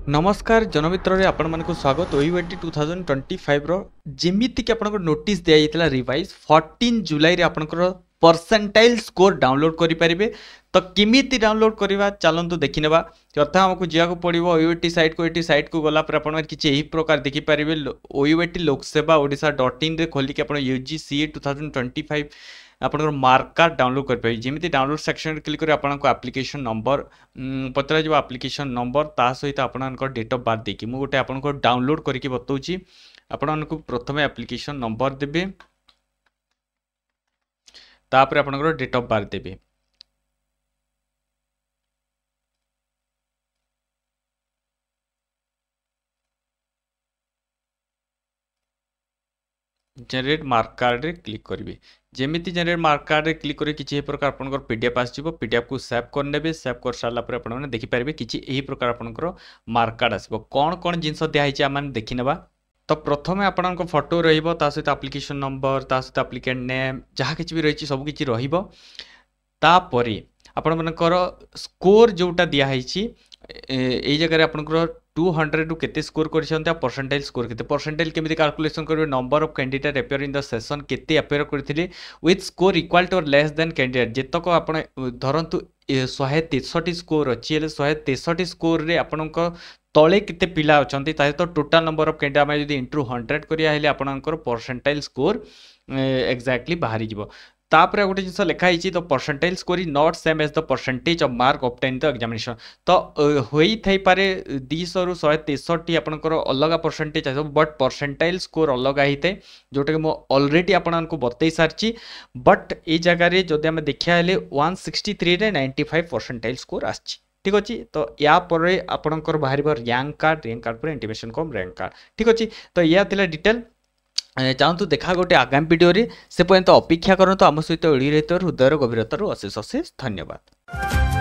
नमस्कार जनमित्र रे आपण मानक स्वागत ओयूएटी 2025 रो जेमिति कि आपन नोटिस दिया जाइतला रिवाइज 14 जुलाई रे आपन परसेंटाइल स्कोर डाउनलोड करि परिबे। तो किमिति डाउनलोड करबा चलंतु देखि नेबा। प्रथम हमकु जिया को पड़िबो ओयूएटी साइट को गला पर आपन किछि एही प्रकार देखि परिबे। ओयूएटी लोकसेवा ओडिसा.in रे खोलि के आपन यूजीसी 2025 आपन मार्क कार्ड डाउनलोड कर पाए। जमी डाउनलोड सेक्शन क्लिक कर आपन एप्लिकेशन नंबर पचरा जो एप्लिकेशन नंबर ता सहित आपन डेट ऑफ बर्थ देखि मु गोटे आपन डाउनलोड करके बताऊँ। आपन प्रथम एप्लिकेशन नंबर देबे तापर आपन डेट ऑफ बर्थ देबे। जेनरेट मार्क कार्ड रे क्लिक करेंगे। जेमिति जेनरेट मार्क कार्ड रे क्लिक करें किसी प्रकार आपन पीडीएफ आसो पीडीएफ को सेव करने सेव कर सारापर आप देखिपारे किसी यही प्रकार आपंकर मार्क कार्ड आसो कौन कौन जिनस दिखाई आम देखी नेबा। तो प्रथम आपन फोटो रहित सहित एप्लिकेशन नंबर ता सहित एप्लिकेंट नेम जहाँ किसी भी रही सबकि रहीपर आपण मनकर स्कोर जोटा दिखाई यही जगह आपंकर 200 रु केते स्कोर कर परसेंटाइल स्कोर केते परसेंटाइल केमिति कैलकुलेशन करेंगे। Number of candidate appear in the session केते अपियर करथिले विथ स्कोर इक्वल टू और लेस देन कैंडिडेट जेतक आपण धरंतु 163 स्कोर अच्छी 163 स्कोर रे आपनक तले केते पिला अछंती ताहे तो टोटल नंबर ऑफ कैंडिडेट हम यदि इंटू 100 करिया हेले आपनकर परसेंटाइल स्कोर एक्जाक्टली बाहरी जिवो। तापर गोटे जिन लिखाई तो percentile score is not same as the percentage of mark obtain the examination. तो होई थाई पारे 200 रु 163 आपनकर अलग परसेंटेज आसो बट परसेंटाइल स्कोर अलग ही थाए जोटा कि मो ऑलरेडी आपको बतई सारी। बट ये जगह जदि आम देखा 163 रे 95 परसेंटाइल स्कोर आछि। ठीक अच्छे। तो या पर आपनकर बाहर रैंक कार्ड पर इंटीमेशन कम रैंक कार्ड। ठीक अच्छे। तो यह थिला डिटेल चाहतु देखा गोटे आगामी वीडियो से पर्यंत अपेक्षा करतु आम सहित एड़ी रही हृदय गभीरतार अशेष अशेष धन्यवाद।